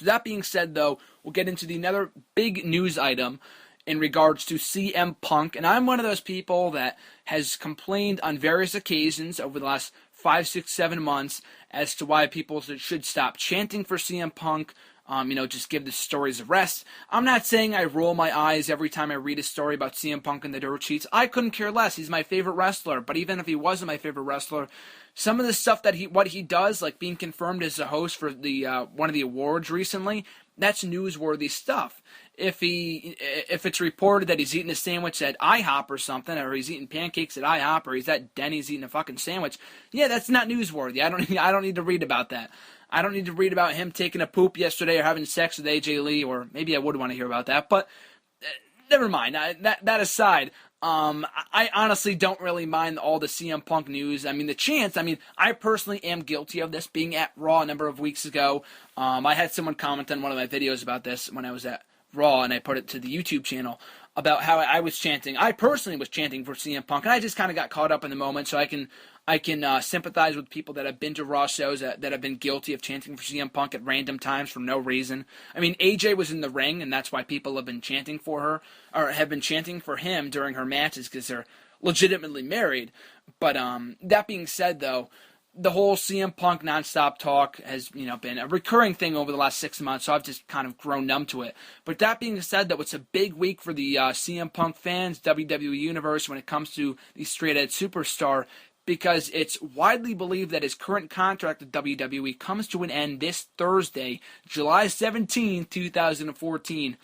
So that being said, though, we'll get into another big news item in regards to CM Punk. And I'm one of those people that has complained on various occasions over the last 5, 6, 7 months as to why people should stop chanting for CM Punk. Just give the stories a rest. I'm not saying I roll my eyes every time I read a story about CM Punk and the dirt sheets. I couldn't care less. He's my favorite wrestler. But even if he wasn't my favorite wrestler, some of the stuff that what he does, like being confirmed as a host for the one of the awards recently, that's newsworthy stuff. If it's reported that he's eating a sandwich at IHOP or something, or he's eating pancakes at IHOP, or he's at Denny's eating a fucking sandwich, yeah, that's not newsworthy. I don't need to read about that. I don't need to read about him taking a poop yesterday or having sex with AJ Lee, or maybe I would want to hear about that, but never mind. That aside, I honestly don't really mind all the CM Punk news. I personally am guilty of this, being at Raw a number of weeks ago. I had someone comment on one of my videos about this when I was at Raw, and I put it to the YouTube channel about how I was chanting. I personally was chanting for CM Punk, and I just kind of got caught up in the moment, so I can sympathize with people that have been to Raw shows that have been guilty of chanting for CM Punk at random times for no reason. I mean, AJ was in the ring, and that's why people have been chanting for her, or have been chanting for him during her matches, because they're legitimately married. But that being said, though, the whole CM Punk nonstop talk has, been a recurring thing over the last 6 months, so I've just kind of grown numb to it. But that being said, though, it's a big week for the CM Punk fans, WWE Universe, when it comes to the straight-edge superstar, because it's widely believed that his current contract with WWE comes to an end this Thursday, July 17, 2014,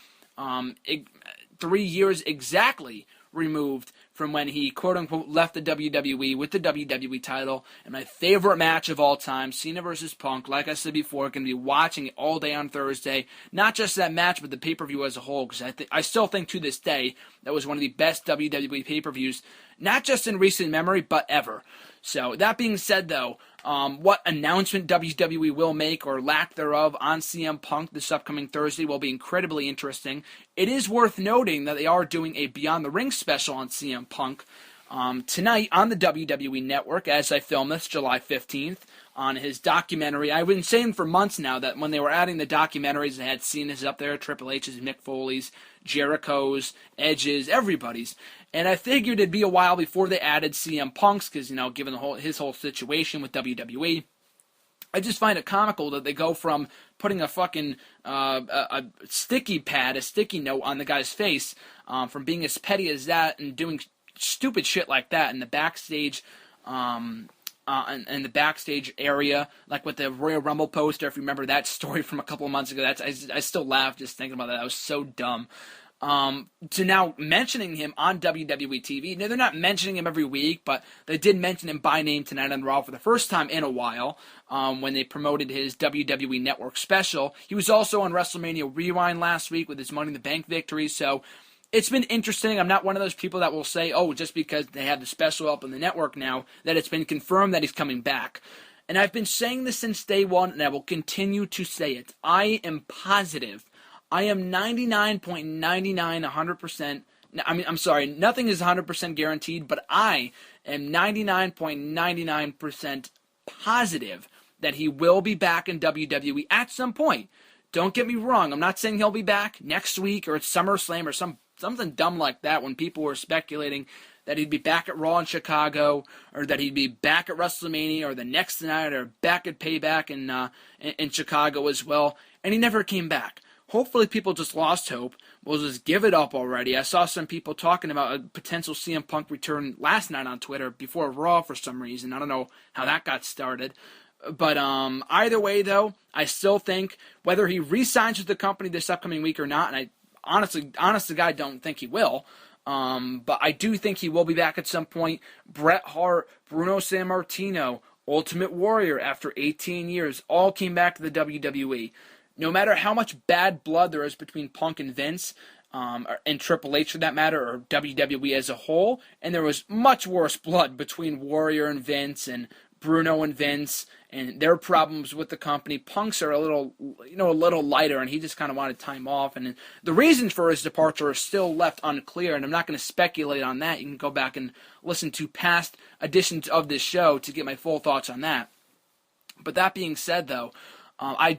3 years exactly removed from when he, quote-unquote, left the WWE with the WWE title. And my favorite match of all time, Cena versus Punk, like I said before, going to be watching it all day on Thursday. Not just that match, but the pay-per-view as a whole, because I still think to this day that was one of the best WWE pay-per-views, not just in recent memory, but ever. So, that being said, though, what announcement WWE will make, or lack thereof, on CM Punk this upcoming Thursday will be incredibly interesting. It is worth noting that they are doing a Beyond the Ring special on CM Punk tonight on the WWE Network, as I film this, July 15th, on his documentary. I've been saying for months now that when they were adding the documentaries, they had Cena's up there, Triple H's, Mick Foley's, Jericho's, Edge's, everybody's. And I figured it'd be a while before they added CM Punk's, because, given his whole situation with WWE, I just find it comical that they go from putting a fucking a sticky note on the guy's face, from being as petty as that and doing stupid shit like that in the backstage, in the backstage area, like with the Royal Rumble poster. If you remember that story from a couple of months ago, I still laugh just thinking about that. That was so dumb. To now mentioning him on WWE TV. Now, they're not mentioning him every week, but they did mention him by name tonight on Raw for the first time in a while, when they promoted his WWE Network special. He was also on WrestleMania Rewind last week with his Money in the Bank victory, so it's been interesting. I'm not one of those people that will say, oh, just because they have the special up on the network now, that it's been confirmed that he's coming back. And I've been saying this since day one, and I will continue to say it. I am positive. I am 99.99, 100%. I'm sorry, nothing is 100% guaranteed, but I am 99.99% positive that he will be back in WWE at some point. Don't get me wrong. I'm not saying he'll be back next week or at SummerSlam or something dumb like that, when people were speculating that he'd be back at Raw in Chicago, or that he'd be back at WrestleMania or the next night, or back at Payback in Chicago as well, and he never came back. Hopefully people just lost hope. We'll just give it up already. I saw some people talking about a potential CM Punk return last night on Twitter before Raw for some reason. I don't know how that got started. But either way, though, I still think whether he re-signs with the company this upcoming week or not, and I honest to God don't think he will, but I do think he will be back at some point. Bret Hart, Bruno Sammartino, Ultimate Warrior, after 18 years, all came back to the WWE. No matter how much bad blood there is between Punk and Vince, and Triple H for that matter, or WWE as a whole, and there was much worse blood between Warrior and Vince, and Bruno and Vince, and their problems with the company. Punk's are a little lighter, and he just kind of wanted time off, and the reasons for his departure are still left unclear, and I'm not going to speculate on that. You can go back and listen to past editions of this show to get my full thoughts on that. But that being said, though, I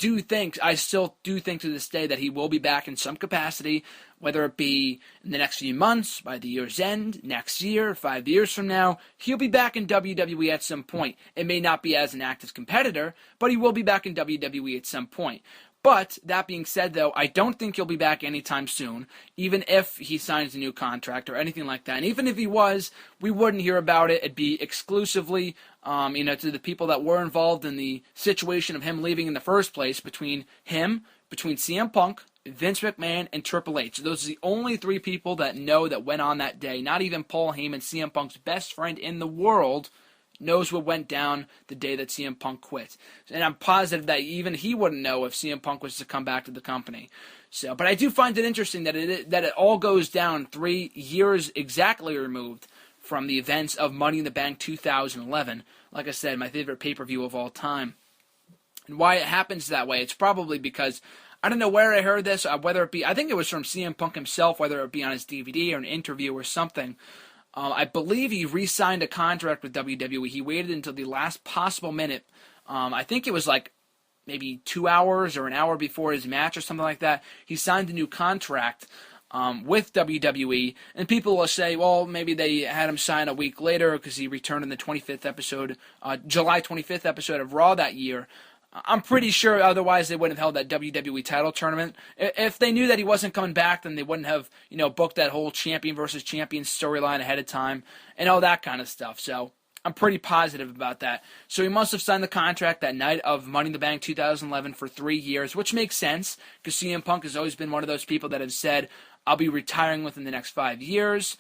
still do think to this day that he will be back in some capacity, whether it be in the next few months, by the year's end, next year, 5 years from now. He'll be back in WWE at some point. It may not be as an active competitor, but he will be back in WWE at some point. But, that being said, though, I don't think he'll be back anytime soon, even if he signs a new contract or anything like that. And even if he was, we wouldn't hear about it. It'd be exclusively, to the people that were involved in the situation of him leaving in the first place, between CM Punk, Vince McMahon, and Triple H. Those are the only three people that know that went on that day. Not even Paul Heyman, CM Punk's best friend in the world, knows what went down the day that CM Punk quit. And I'm positive that even he wouldn't know if CM Punk was to come back to the company. So, but I do find it interesting that it all goes down 3 years exactly removed from the events of Money in the Bank 2011. Like I said, my favorite pay-per-view of all time. And why it happens that way, it's probably because, I don't know where I heard this, whether it be, I think it was from CM Punk himself, whether it be on his DVD or an interview or something. I believe he re-signed a contract with WWE. He waited until the last possible minute. I think it was like maybe 2 hours or an hour before his match or something like that. He signed a new contract with WWE, and people will say, well, maybe they had him sign a week later because he returned in the 25th episode, July 25th episode of Raw that year. I'm pretty sure otherwise they wouldn't have held that WWE title tournament. If they knew that he wasn't coming back, then they wouldn't have, booked that whole champion versus champion storyline ahead of time and all that kind of stuff. So I'm pretty positive about that. So he must have signed the contract that night of Money in the Bank 2011 for 3 years, which makes sense because CM Punk has always been one of those people that have said, I'll be retiring within the next 5 years.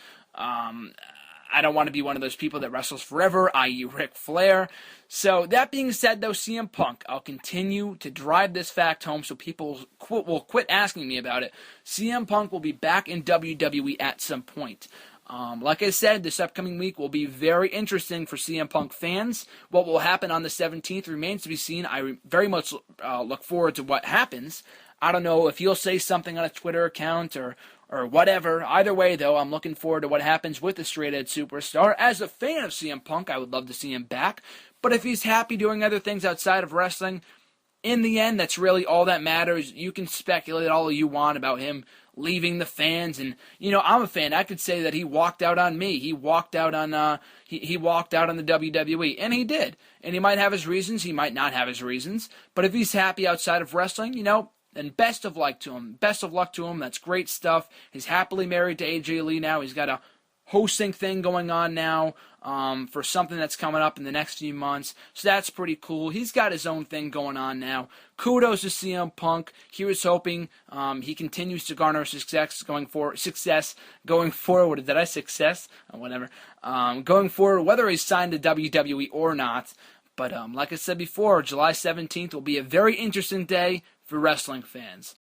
I don't want to be one of those people that wrestles forever, i.e. Ric Flair. So, that being said, though, CM Punk, I'll continue to drive this fact home so people will quit asking me about it. CM Punk will be back in WWE at some point. Like I said, this upcoming week will be very interesting for CM Punk fans. What will happen on the 17th remains to be seen. I very much look forward to what happens. I don't know if he'll say something on a Twitter account or whatever. Either way, though, I'm looking forward to what happens with the straight-edge superstar. As a fan of CM Punk, I would love to see him back. But if he's happy doing other things outside of wrestling, in the end, that's really all that matters. You can speculate all you want about him leaving the fans, and I'm a fan. I could say that he walked out on me. He walked out on he walked out on the WWE, and he did. And he might have his reasons. He might not have his reasons. But if he's happy outside of wrestling, then best of luck to him. Best of luck to him. That's great stuff. He's happily married to AJ Lee now. He's got a hosting thing going on now for something that's coming up in the next few months. So that's pretty cool. He's got his own thing going on now. Kudos to CM Punk. Here's hoping he continues to garner success going forward. Did I success? Oh, whatever. Going forward, whether he's signed to WWE or not. But like I said before, July 17th will be a very interesting day for wrestling fans.